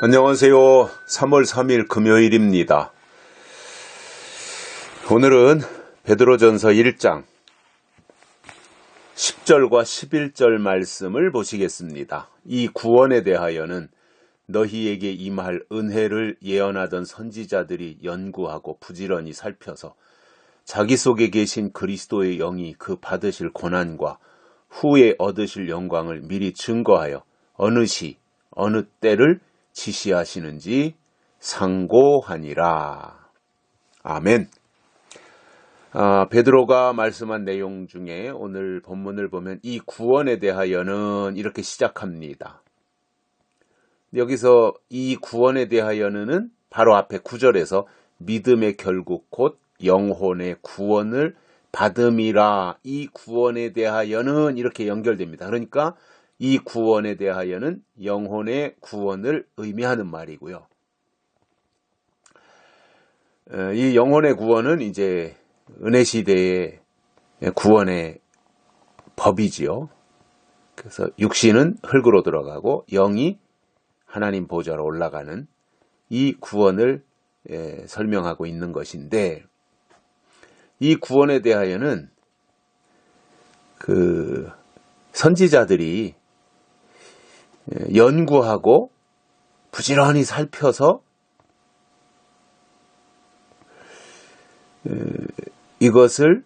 안녕하세요. 3월 3일 금요일입니다. 오늘은 베드로전서 1장 10절과 11절 말씀을 보시겠습니다. 이 구원에 대하여는 너희에게 임할 은혜를 예언하던 선지자들이 연구하고 부지런히 살펴서 자기 속에 계신 그리스도의 영이 그 받으실 고난과 후에 얻으실 영광을 미리 증거하여 어느 시 어느 때를 지시하시는지 상고하니라. 아멘. 베드로가 말씀한 내용 중에 오늘 본문을 보면 이 구원에 대하여는 이렇게 시작합니다. 여기서 이 구원에 대하여는 바로 앞에 9절에서 믿음의 결국 곧 영혼의 구원을 받음이라. 이 구원에 대하여는 이렇게 연결됩니다. 그러니까 이 구원에 대하여는 영혼의 구원을 의미하는 말이고요. 이 영혼의 구원은 이제 은혜 시대의 구원의 법이지요. 그래서 육신은 흙으로 들어가고 영이 하나님 보좌로 올라가는 이 구원을 설명하고 있는 것인데, 이 구원에 대하여는 그 선지자들이 연구하고 부지런히 살펴서 이것을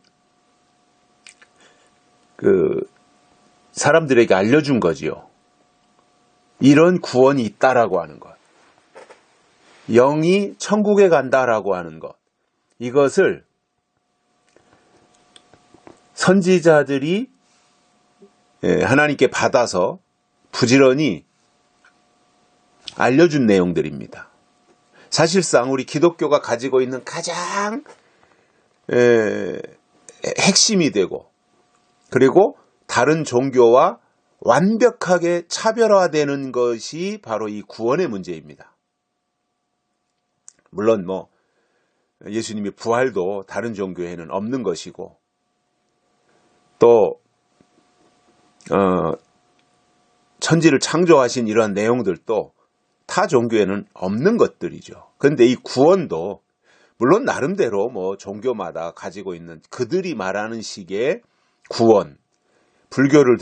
사람들에게 알려준 거지요. 이런 구원이 있다라고 하는 것, 영이 천국에 간다라고 하는 것, 이것을 선지자들이 하나님께 받아서 부지런히 알려준 내용들입니다. 사실상 우리 기독교가 가지고 있는 가장 핵심이 되고, 그리고 다른 종교와 완벽하게 차별화되는 것이 바로 이 구원의 문제입니다. 물론 예수님의 부활도 다른 종교에는 없는 것이고, 또 천지를 창조하신 이러한 내용들도 타 종교에는 없는 것들이죠. 그런데 이 구원도 물론 나름대로 종교마다 가지고 있는 그들이 말하는 식의 구원, 불교를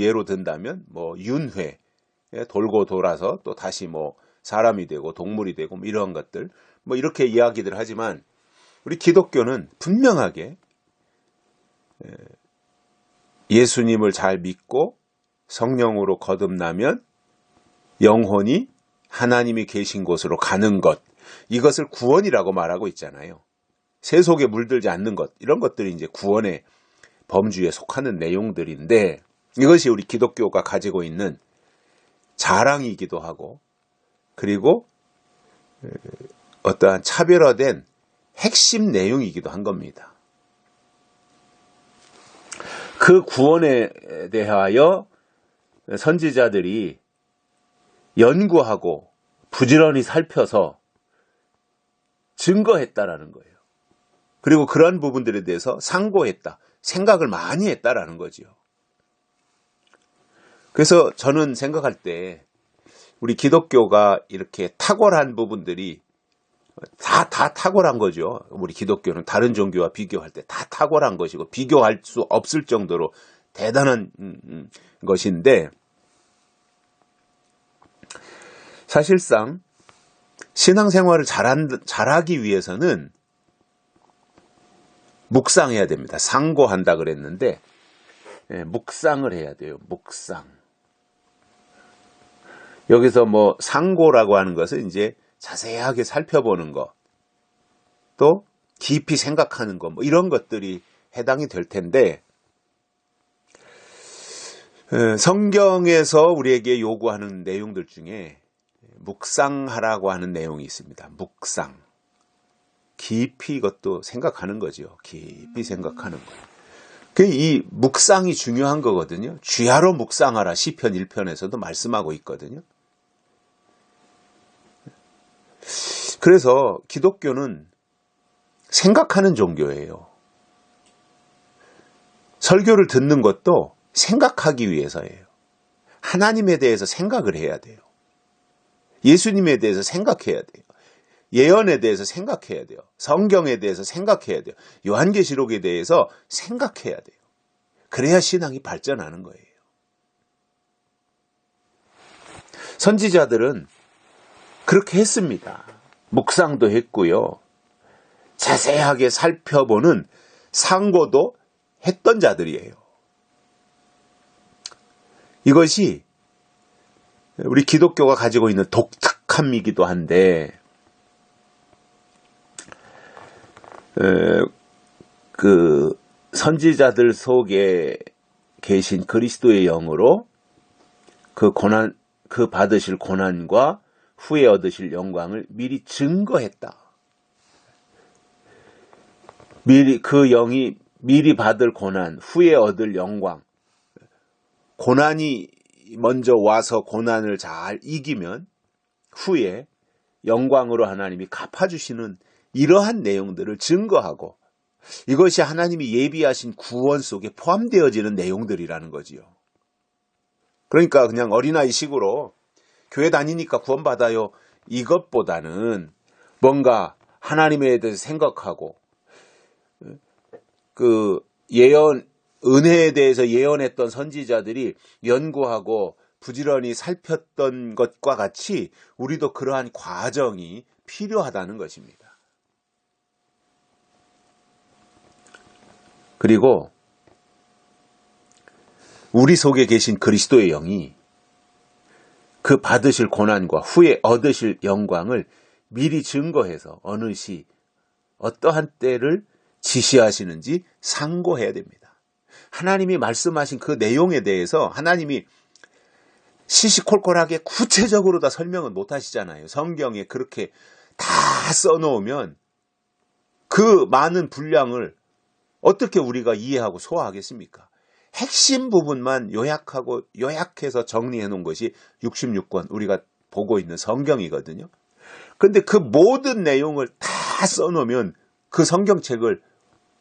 예로 든다면 윤회, 돌고 돌아서 또 다시 사람이 되고 동물이 되고 이런 것들 이렇게 이야기들 하지만, 우리 기독교는 분명하게 예수님을 잘 믿고 성령으로 거듭나면 영혼이 하나님이 계신 곳으로 가는 것, 이것을 구원이라고 말하고 있잖아요. 세속에 물들지 않는 것, 이런 것들이 이제 구원의 범주에 속하는 내용들인데, 이것이 우리 기독교가 가지고 있는 자랑이기도 하고, 그리고 어떠한 차별화된 핵심 내용이기도 한 겁니다. 그 구원에 대하여 선지자들이 연구하고 부지런히 살펴서 증거했다라는 거예요. 그리고 그러한 부분들에 대해서 상고했다, 생각을 많이 했다라는 거지요. 그래서 저는 생각할 때 우리 기독교가 이렇게 탁월한 부분들이 다 탁월한 거죠. 우리 기독교는 다른 종교와 비교할 때 다 탁월한 것이고 비교할 수 없을 정도로 대단한 것인데, 사실상 신앙생활을 잘하기 위해서는 묵상해야 됩니다. 상고한다 그랬는데, 묵상을 해야 돼요. 묵상. 여기서 상고라고 하는 것은 이제 자세하게 살펴보는 것, 또 깊이 생각하는 것, 이런 것들이 해당이 될 텐데, 성경에서 우리에게 요구하는 내용들 중에 묵상하라고 하는 내용이 있습니다. 묵상. 깊이 이것도 생각하는 거죠. 깊이 생각하는 거예요. 이 묵상이 중요한 거거든요. 주야로 묵상하라, 시편 1편에서도 말씀하고 있거든요. 그래서 기독교는 생각하는 종교예요. 설교를 듣는 것도 생각하기 위해서예요. 하나님에 대해서 생각을 해야 돼요. 예수님에 대해서 생각해야 돼요. 예언에 대해서 생각해야 돼요. 성경에 대해서 생각해야 돼요. 요한계시록에 대해서 생각해야 돼요. 그래야 신앙이 발전하는 거예요. 선지자들은 그렇게 했습니다. 묵상도 했고요. 자세하게 살펴보는 상고도 했던 자들이에요. 이것이 우리 기독교가 가지고 있는 독특함이기도 한데, 그 선지자들 속에 계신 그리스도의 영으로 그 받으실 고난과 후에 얻으실 영광을 미리 증거했다. 그 영이 미리 받을 고난, 후에 얻을 영광. 고난이 먼저 와서 고난을 잘 이기면 후에 영광으로 하나님이 갚아주시는 이러한 내용들을 증거하고, 이것이 하나님이 예비하신 구원 속에 포함되어지는 내용들이라는 거지요. 그러니까 그냥 어린아이식으로 교회 다니니까 구원받아요, 이것보다는 뭔가 하나님에 대해서 생각하고, 그 은혜에 대해서 예언했던 선지자들이 연구하고 부지런히 살폈던 것과 같이 우리도 그러한 과정이 필요하다는 것입니다. 그리고 우리 속에 계신 그리스도의 영이 그 받으실 고난과 후에 얻으실 영광을 미리 증거해서 어느 시 어떠한 때를 지시하시는지 상고해야 됩니다. 하나님이 말씀하신 그 내용에 대해서 하나님이 시시콜콜하게 구체적으로 다 설명은 못 하시잖아요. 성경에 그렇게 다 써놓으면 그 많은 분량을 어떻게 우리가 이해하고 소화하겠습니까? 핵심 부분만 요약해서 정리해 놓은 것이 66권 우리가 보고 있는 성경이거든요. 그런데 그 모든 내용을 다 써놓으면 그 성경책을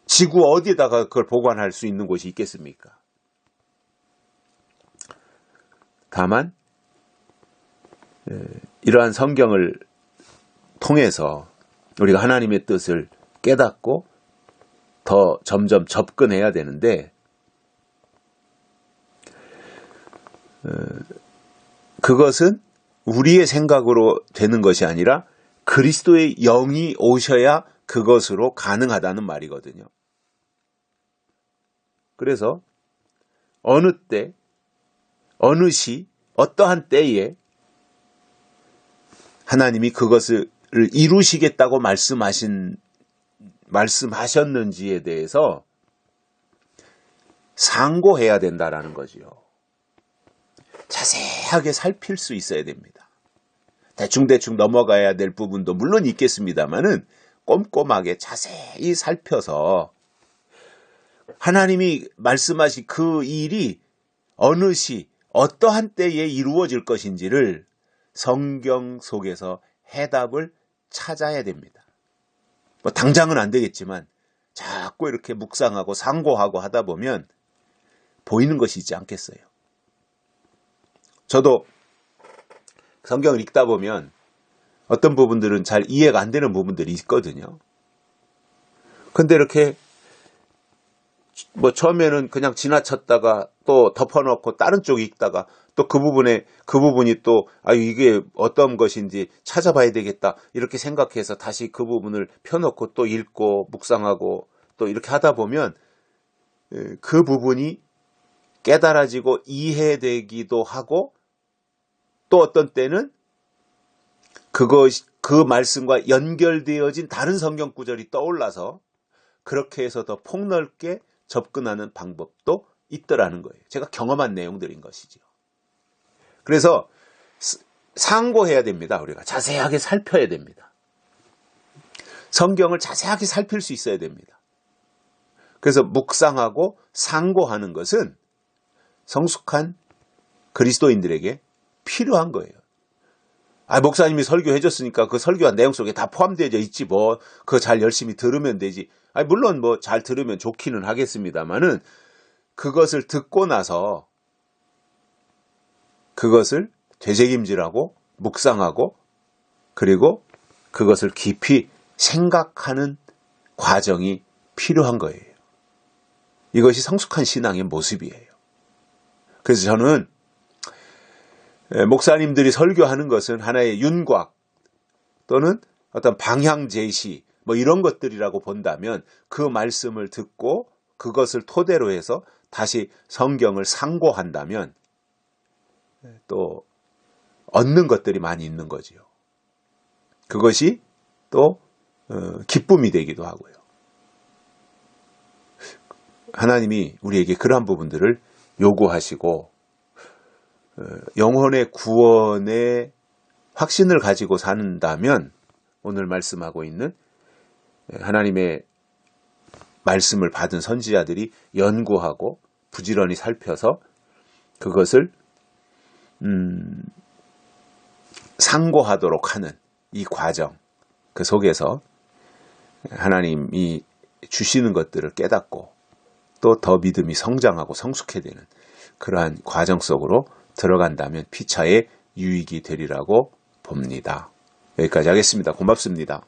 지구 어디에다가 그걸 보관할 수 있는 곳이 있겠습니까? 다만 이러한 성경을 통해서 우리가 하나님의 뜻을 깨닫고 더 점점 접근해야 되는데, 그것은 우리의 생각으로 되는 것이 아니라 그리스도의 영이 오셔야 그것으로 가능하다는 말이거든요. 그래서 어느 때, 어느 시, 어떠한 때에 하나님이 그것을 이루시겠다고 말씀하셨는지에 대해서 상고해야 된다라는 거지요. 자세하게 살필 수 있어야 됩니다. 대충대충 넘어가야 될 부분도 물론 있겠습니다만은 꼼꼼하게 자세히 살펴서 하나님이 말씀하신 그 일이 어느 시 어떠한 때에 이루어질 것인지를 성경 속에서 해답을 찾아야 됩니다. 뭐 당장은 안 되겠지만 자꾸 이렇게 묵상하고 상고하고 하다 보면 보이는 것이 있지 않겠어요. 저도 성경을 읽다 보면 어떤 부분들은 잘 이해가 안 되는 부분들이 있거든요. 근데 이렇게 뭐 처음에는 그냥 지나쳤다가 또 덮어놓고 다른 쪽 읽다가 또 그 부분이 또 이게 어떤 것인지 찾아봐야 되겠다 이렇게 생각해서 다시 그 부분을 펴놓고 또 읽고 묵상하고 또 이렇게 하다 보면 그 부분이 깨달아지고 이해되기도 하고, 또 어떤 때는 그 말씀과 연결되어진 다른 성경 구절이 떠올라서 그렇게 해서 더 폭넓게 접근하는 방법도 있더라는 거예요. 제가 경험한 내용들인 것이죠. 그래서 상고해야 됩니다. 우리가 자세하게 살펴야 됩니다. 성경을 자세하게 살필 수 있어야 됩니다. 그래서 묵상하고 상고하는 것은 성숙한 그리스도인들에게 필요한 거예요. 목사님이 설교해 줬으니까 그 설교한 내용 속에 다 포함되어 있지 뭐 그거 잘 열심히 들으면 되지. 물론 뭐 잘 들으면 좋기는 하겠습니다만은 그것을 듣고 나서 그것을 되새김질하고 묵상하고 그리고 그것을 깊이 생각하는 과정이 필요한 거예요. 이것이 성숙한 신앙의 모습이에요. 그래서 저는 목사님들이 설교하는 것은 하나의 윤곽 또는 어떤 방향 제시 뭐 이런 것들이라고 본다면 그 말씀을 듣고 그것을 토대로 해서 다시 성경을 상고한다면 또 얻는 것들이 많이 있는 거지요. 그것이 또 기쁨이 되기도 하고요. 하나님이 우리에게 그러한 부분들을 요구하시고 영혼의 구원의 확신을 가지고 산다면 오늘 말씀하고 있는 하나님의 말씀을 받은 선지자들이 연구하고 부지런히 살펴서 그것을 상고하도록 하는 이 과정, 그 속에서 하나님이 주시는 것들을 깨닫고 또 더 믿음이 성장하고 성숙해야 되는 그러한 과정 속으로 들어간다면 피차의 유익이 되리라고 봅니다. 여기까지 하겠습니다. 고맙습니다.